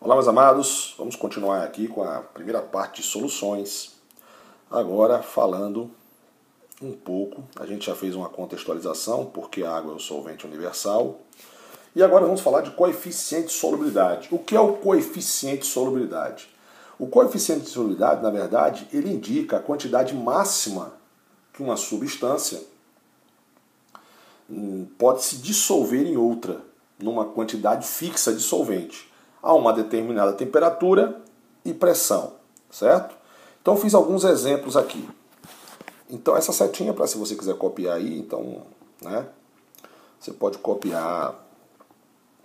Olá, meus amados, vamos continuar aqui com a primeira parte de soluções. Agora falando um pouco, a gente já fez uma contextualização, porque a água é o solvente universal. E agora vamos falar de coeficiente de solubilidade. O que é o coeficiente de solubilidade? O coeficiente de solubilidade, na verdade, ele indica a quantidade máxima que uma substância pode se dissolver em outra, numa quantidade fixa de solvente, a uma determinada temperatura e pressão, certo? Então fiz alguns exemplos aqui. Então essa setinha, para se você quiser copiar aí, então, né, você pode copiar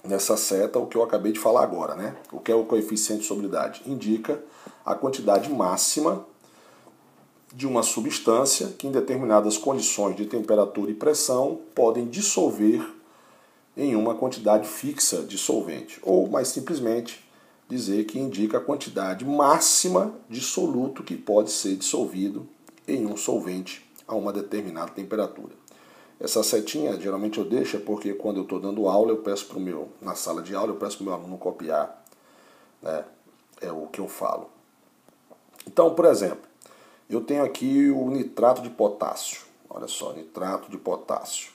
nessa seta o que eu acabei de falar agora, né? O que é o coeficiente de solubilidade? Indica a quantidade máxima de uma substância que em determinadas condições de temperatura e pressão podem dissolver em uma quantidade fixa de solvente. Ou, mais simplesmente, dizer que indica a quantidade máxima de soluto que pode ser dissolvido em um solvente a uma determinada temperatura. Essa setinha, geralmente eu deixo, porque quando eu estou dando aula, eu peço para o meu, na sala de aula, eu peço para o meu aluno copiar, né? É o que eu falo. Então, por exemplo, eu tenho aqui o nitrato de potássio. Olha só, nitrato de potássio.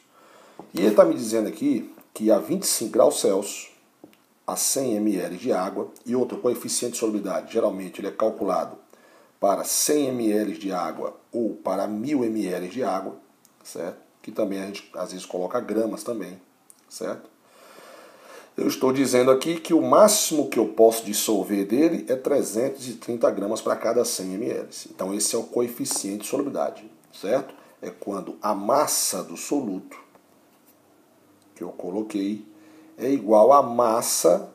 E ele está me dizendo aqui que a 25 graus Celsius, a 100 ml de água, e outro coeficiente de solubilidade, geralmente ele é calculado para 100 ml de água ou para 1000 ml de água, certo? Que também a gente às vezes coloca gramas também, certo? Eu estou dizendo aqui que o máximo que eu posso dissolver dele é 330 gramas para cada 100 ml. Então esse é o coeficiente de solubilidade, certo? É quando a massa do soluto que eu coloquei é igual à massa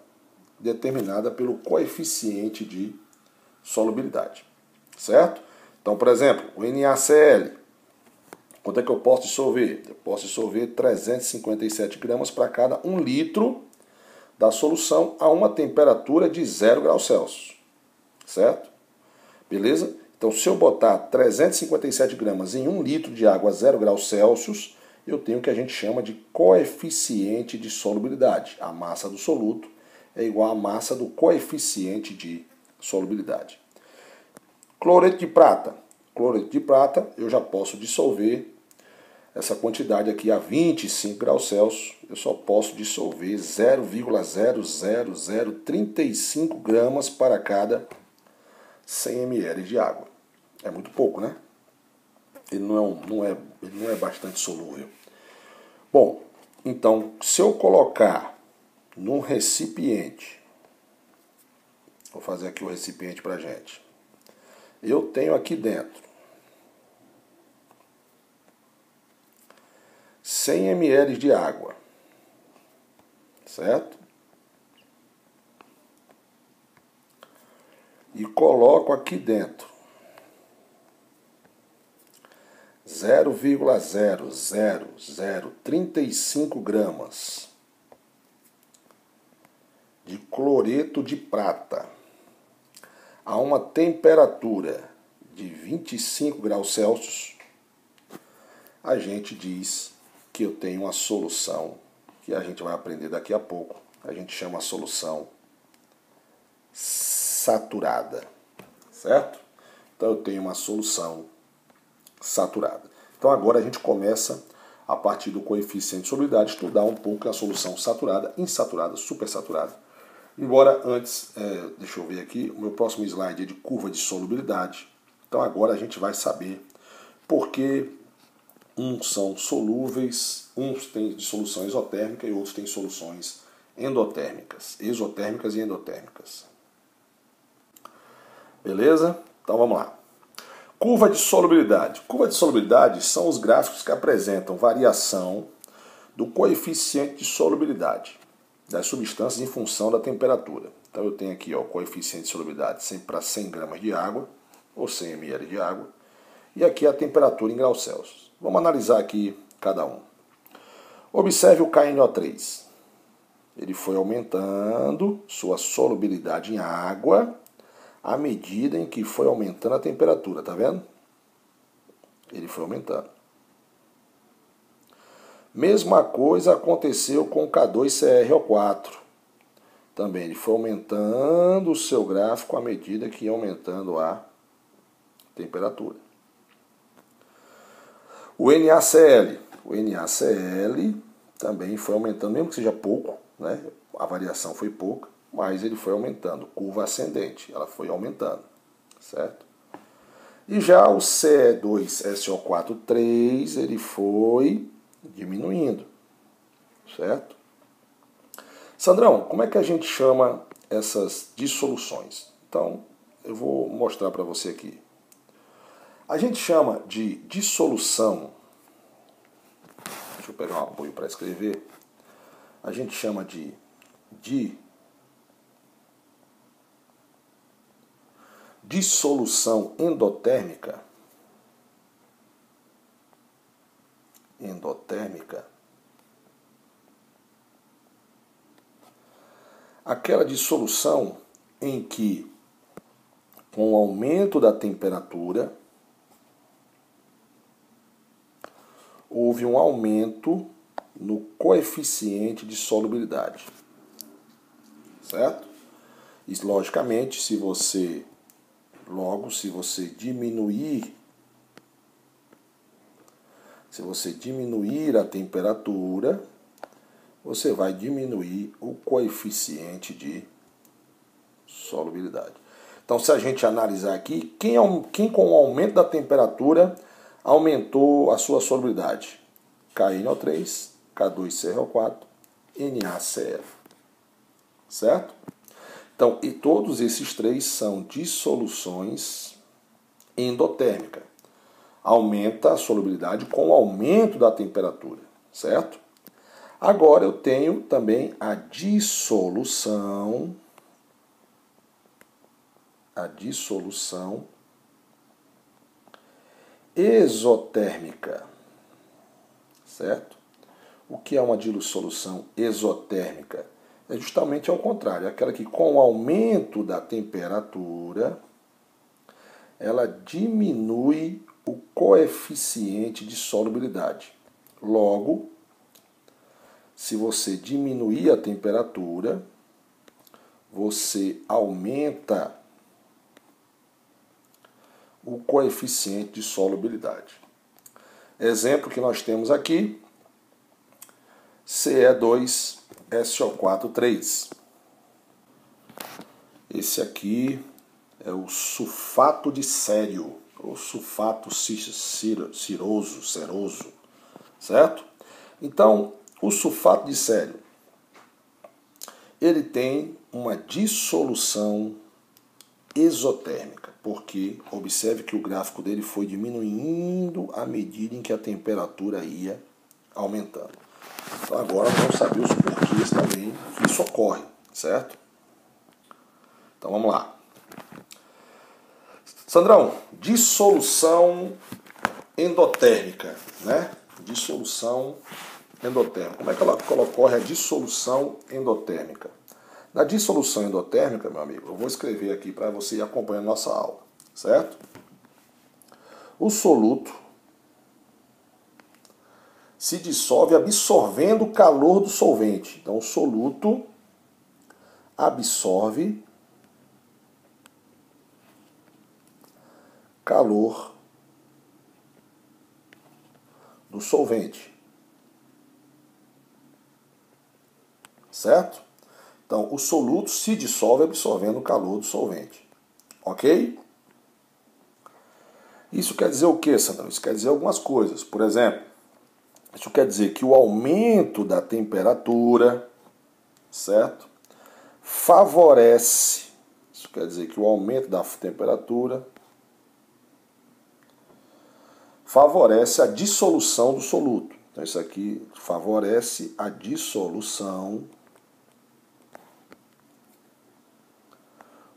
determinada pelo coeficiente de solubilidade, certo? Então, por exemplo, o NaCl, quanto é que eu posso dissolver? Eu posso dissolver 357 gramas para cada 1 litro da solução a uma temperatura de 0 graus Celsius, certo? Beleza? Então, se eu botar 357 gramas em 1 litro de água a 0 graus Celsius, eu tenho o que a gente chama de coeficiente de solubilidade. A massa do soluto é igual à massa do coeficiente de solubilidade. Cloreto de prata. Cloreto de prata, eu já posso dissolver essa quantidade aqui a 25 graus Celsius. Eu só posso dissolver 0,00035 gramas para cada 100 ml de água. É muito pouco, né? Ele não é bastante solúvel. Bom, então, se eu colocar num recipiente, vou fazer aqui o recipiente para a gente. Eu tenho aqui dentro 100 ml de água, certo? E coloco aqui dentro 0,00035 gramas de cloreto de prata a uma temperatura de 25 graus Celsius, a gente diz que eu tenho uma solução que a gente vai aprender daqui a pouco. A gente chama a solução saturada, certo? Então eu tenho uma solução saturada. Então agora a gente começa, a partir do coeficiente de solubilidade, estudar um pouco a solução saturada, insaturada, supersaturada. Embora antes, deixa eu ver aqui, o meu próximo slide é de curva de solubilidade. Então agora a gente vai saber por que uns são solúveis, uns têm solução isotérmica e outros têm soluções endotérmicas, exotérmicas e endotérmicas. Beleza? Então vamos lá. Curva de solubilidade. Curva de solubilidade são os gráficos que apresentam variação do coeficiente de solubilidade das substâncias em função da temperatura. Então eu tenho aqui o coeficiente de solubilidade sempre para 100 gramas de água, ou 100 ml de água, e aqui a temperatura em graus Celsius. Vamos analisar aqui cada um. Observe o KNO3. Ele foi aumentando sua solubilidade em água à medida em que foi aumentando a temperatura, tá vendo? Ele foi aumentando. Mesma coisa aconteceu com o K2CrO4. também ele foi aumentando o seu gráfico à medida que ia aumentando a temperatura. O NaCl também foi aumentando, mesmo que seja pouco, né? A variação foi pouca, mas ele foi aumentando, curva ascendente, ela foi aumentando, certo? E já o Ce2SO4,3 ele foi diminuindo, certo? Sandrão, como é que a gente chama essas dissoluções? Então, eu vou mostrar para você aqui. A gente chama de dissolução, deixa eu pegar um apoio para escrever, a gente chama de dissolução endotérmica. Aquela dissolução em que, com o aumento da temperatura, houve um aumento no coeficiente de solubilidade, certo? E, logicamente, se você diminuir a temperatura, você vai diminuir o coeficiente de solubilidade. Então, se a gente analisar aqui, quem com o aumento da temperatura aumentou a sua solubilidade? KNO3, K2CRO4, NaCl. Certo? Então, e todos esses três são dissoluções endotérmicas. Aumenta a solubilidade com o aumento da temperatura, certo? Agora eu tenho também a dissolução exotérmica, certo? O que é uma dissolução exotérmica? É justamente ao contrário, aquela que com o aumento da temperatura, ela diminui o coeficiente de solubilidade. Logo, se você diminuir a temperatura, você aumenta o coeficiente de solubilidade. Exemplo que nós temos aqui, Ce2SO4,3. Esse aqui é o sulfato de cério, ou sulfato ceroso, certo? Então, o sulfato de cério, ele tem uma dissolução exotérmica, porque observe que o gráfico dele foi diminuindo à medida em que a temperatura ia aumentando. Então agora vamos saber os porquês também que isso ocorre, certo? Então vamos lá. Sandrão, dissolução endotérmica, né? Dissolução endotérmica. Como é que ela ocorre a dissolução endotérmica? Na dissolução endotérmica, meu amigo, eu vou escrever aqui para você ir acompanhando nossa aula, certo? O soluto se dissolve absorvendo o calor do solvente. Então, o soluto absorve calor do solvente. Certo? Então, o soluto se dissolve absorvendo o calor do solvente. Ok? Isso quer dizer o quê, Sandrão? Isso quer dizer algumas coisas. Por exemplo, isso quer dizer que o aumento da temperatura, certo? Favorece. Isso quer dizer que o aumento da temperatura favorece a dissolução do soluto. Então, isso aqui favorece a dissolução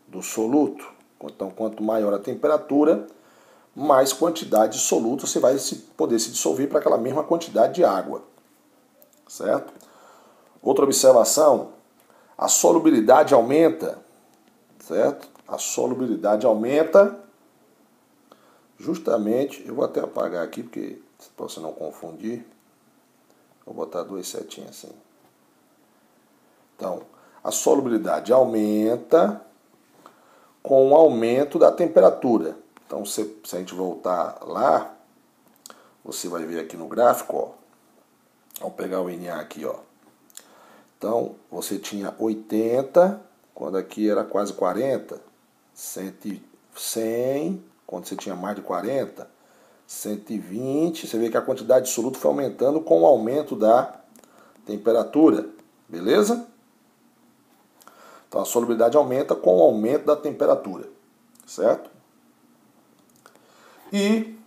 do soluto. Então, quanto maior a temperatura, mais quantidade de soluto você vai poder se dissolver para aquela mesma quantidade de água. Certo? Outra observação, a solubilidade aumenta, certo? A solubilidade aumenta justamente, eu vou até apagar aqui, porque para você não confundir, vou botar duas setinhas assim. Então, A solubilidade aumenta com o aumento da temperatura. Então, se a gente voltar lá, você vai ver aqui no gráfico, ó. Vamos pegar o Na aqui, ó. Então, você tinha 80, quando aqui era quase 40, 100, quando você tinha mais de 40, 120. Você vê que a quantidade de soluto foi aumentando com o aumento da temperatura, beleza? Então, a solubilidade aumenta com o aumento da temperatura, certo? E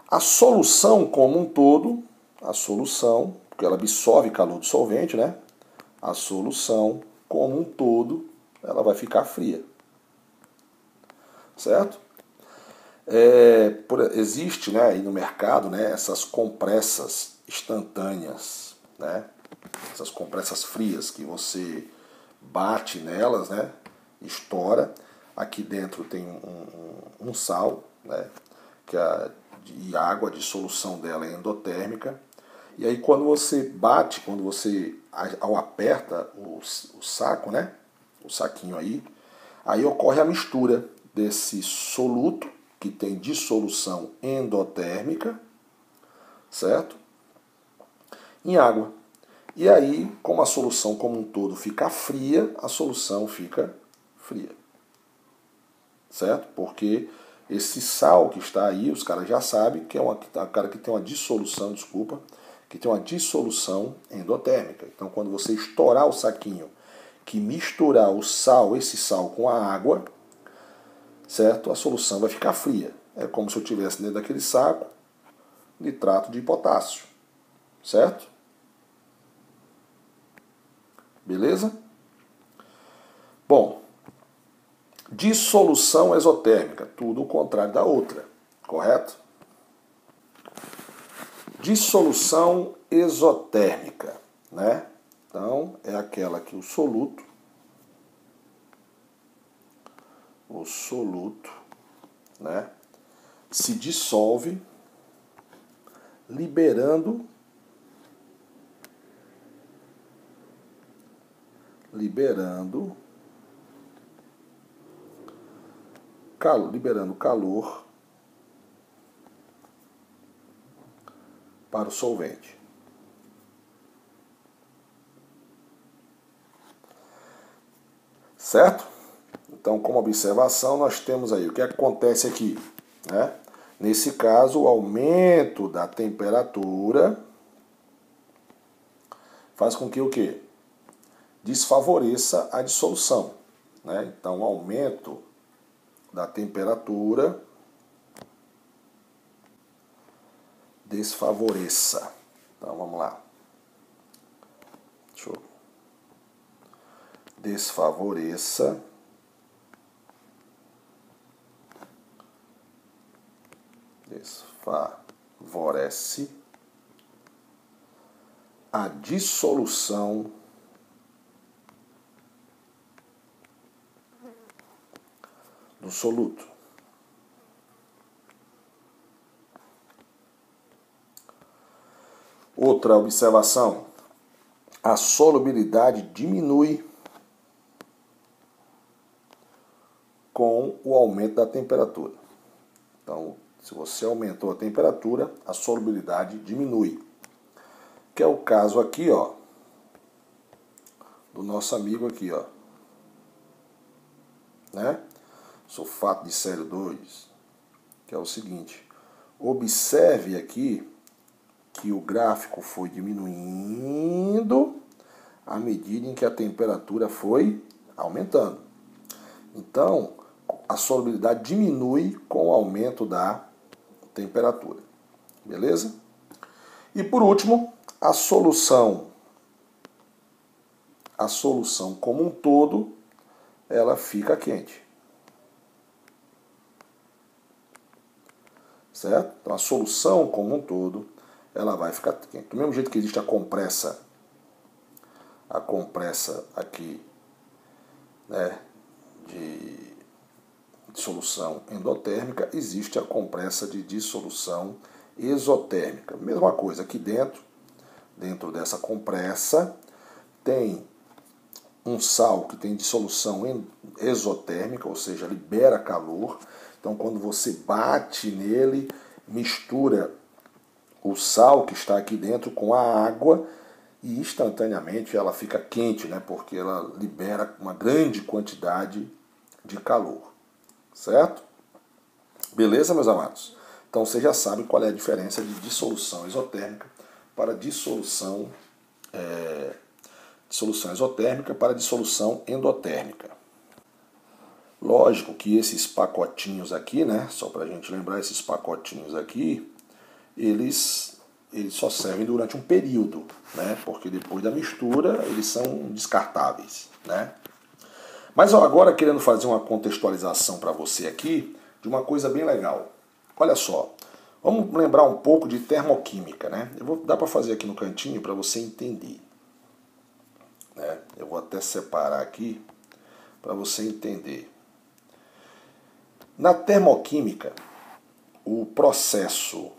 a solução como um todo, a solução, porque ela absorve calor do solvente, né? A solução como um todo, ela vai ficar fria, certo? Existe, né, aí no mercado, né, essas compressas instantâneas, né? Essas compressas frias que você bate nelas, né? Estoura. Aqui dentro tem um sal, né? E a água de solução dela é endotérmica. E aí quando você bate, ao aperta o saco, né? O saquinho aí ocorre a mistura desse soluto, que tem dissolução endotérmica, certo? Em água. E aí, como a solução como um todo fica fria, a solução fica fria, certo? Porque esse sal que está aí, os caras já sabem que é um cara que tem uma dissolução, que tem uma dissolução endotérmica. Então, quando você estourar o saquinho, que misturar esse sal com a água, certo? A solução vai ficar fria. É como se eu tivesse dentro daquele saco nitrato de potássio, certo? Beleza? Bom, dissolução exotérmica, tudo o contrário da outra, correto? Dissolução exotérmica, né? Então, é aquela que o soluto, né, se dissolve, liberando calor para o solvente. Certo? Então, como observação, nós temos aí o que acontece aqui, né? Nesse caso, o aumento da temperatura faz com que o quê? Desfavoreça a dissolução, né? Então, o aumento da temperatura desfavoreça. Então, vamos lá. Desfavorece a dissolução do soluto. Outra observação, a solubilidade diminui com o aumento da temperatura. Então, se você aumentou a temperatura, a solubilidade diminui. Que é o caso aqui, ó, do nosso amigo aqui, ó, né? Sulfato de sério 2, que é o seguinte, observe aqui que o gráfico foi diminuindo à medida em que a temperatura foi aumentando. Então, a solubilidade diminui com o aumento da temperatura. Beleza? E por último, a solução como um todo, ela fica quente. Certo? Então, a solução como um todo, ela vai ficar quente. Do mesmo jeito que existe a compressa aqui, né, de dissolução endotérmica, existe a compressa de dissolução exotérmica. Mesma coisa aqui dentro dessa compressa, tem um sal que tem dissolução exotérmica, ou seja, libera calor. Então, quando você bate nele, mistura o sal que está aqui dentro com a água e instantaneamente ela fica quente, né? Porque ela libera uma grande quantidade de calor, certo? Beleza, meus amados? Então você já sabe qual é a diferença de dissolução exotérmica para dissolução exotérmica para dissolução endotérmica. Lógico que esses pacotinhos aqui, né? Só para a gente lembrar, esses pacotinhos aqui, eles só servem durante um período, né? Porque depois da mistura eles são descartáveis, né? Mas agora querendo fazer uma contextualização para você aqui de uma coisa bem legal. Olha só, vamos lembrar um pouco de termoquímica, né? Eu vou dar para fazer aqui no cantinho para você entender, né? Eu vou até separar aqui para você entender. Na termoquímica, o processo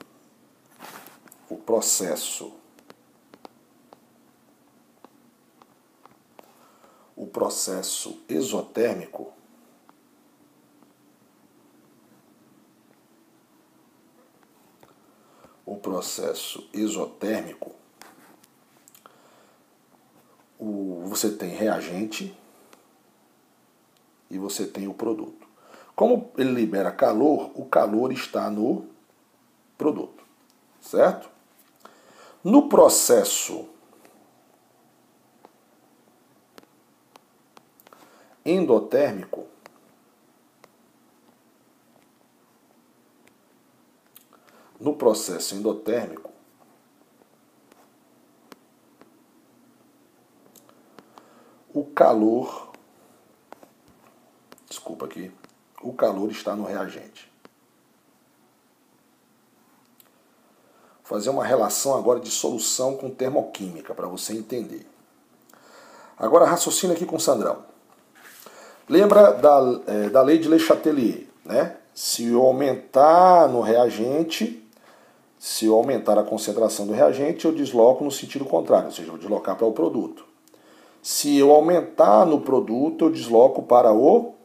exotérmico você tem reagente e você tem o produto. Como ele libera calor, o calor está no produto, certo? No processo endotérmico, o calor está no reagente. Vou fazer uma relação agora de solução com termoquímica para você entender. Agora raciocina aqui com o Sandrão. Lembra da lei de Le Chatelier, né? Se eu aumentar no reagente, se eu aumentar a concentração do reagente, eu desloco no sentido contrário, ou seja, eu vou deslocar para o produto. Se eu aumentar no produto, eu desloco para o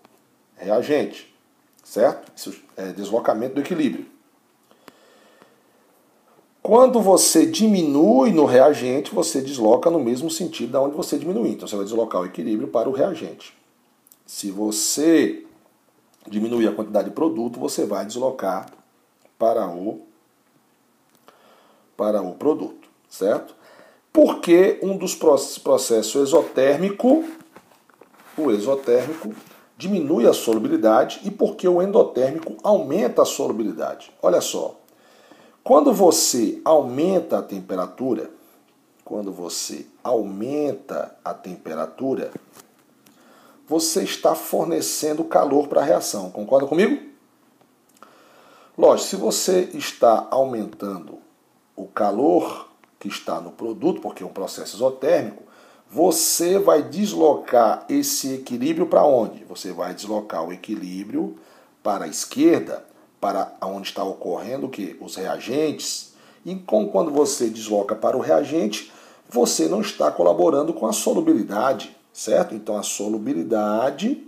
reagente, certo? Isso é deslocamento do equilíbrio. Quando você diminui no reagente, você desloca no mesmo sentido da onde você diminuiu. Então você vai deslocar o equilíbrio para o reagente. Se você diminuir a quantidade de produto, você vai deslocar para o produto, certo? Porque um dos processos exotérmico, o exotérmico, diminui a solubilidade e porque o endotérmico aumenta a solubilidade. Olha só, quando você aumenta a temperatura, você está fornecendo calor para a reação. Concorda comigo? Lógico, se você está aumentando o calor que está no produto, porque é um processo isotérmico, você vai deslocar esse equilíbrio para onde? Você vai deslocar o equilíbrio para a esquerda, para onde está ocorrendo o quê? Os reagentes. E quando você desloca para o reagente, você não está colaborando com a solubilidade, certo? Então a solubilidade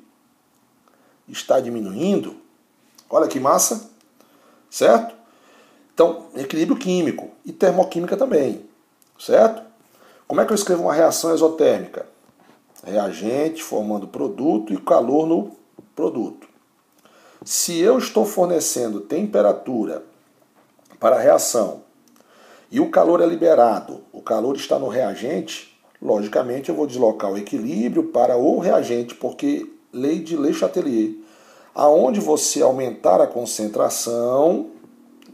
está diminuindo. Olha que massa, certo? Então, equilíbrio químico e termoquímica também, certo? Como é que eu escrevo uma reação exotérmica? Reagente formando produto e calor no produto. Se eu estou fornecendo temperatura para a reação e o calor é liberado, o calor está no reagente, logicamente eu vou deslocar o equilíbrio para o reagente, porque lei de Le Chatelier, aonde você aumentar a concentração,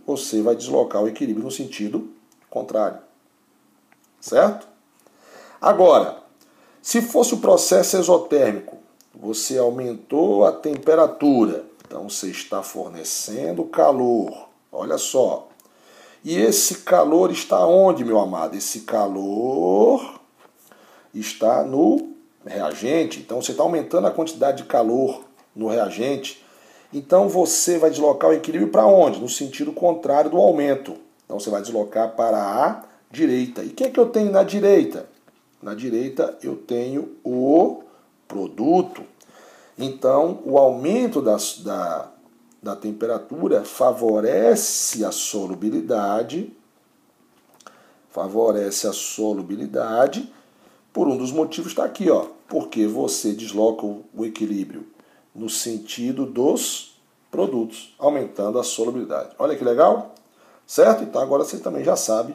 você vai deslocar o equilíbrio no sentido contrário, certo? Agora, se fosse o processo exotérmico, você aumentou a temperatura, então você está fornecendo calor, olha só. E esse calor está onde, meu amado? Esse calor está no reagente, então você está aumentando a quantidade de calor no reagente. Então você vai deslocar o equilíbrio para onde? No sentido contrário do aumento. Então você vai deslocar para a direita. E o que é que eu tenho na direita? Na direita eu tenho o produto, então o aumento da temperatura favorece a solubilidade, por um dos motivos está aqui, ó, porque você desloca o equilíbrio no sentido dos produtos, aumentando a solubilidade. Olha que legal, certo? Então agora você também já sabe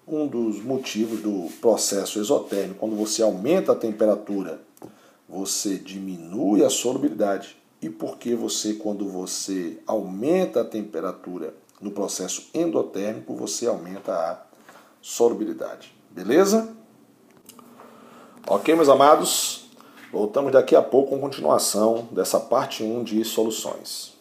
um dos motivos do processo exotérmico. Quando você aumenta a temperatura, você diminui a solubilidade. E por que quando você aumenta a temperatura no processo endotérmico, você aumenta a solubilidade. Beleza? Ok, meus amados? Voltamos daqui a pouco com continuação dessa parte 1 de soluções.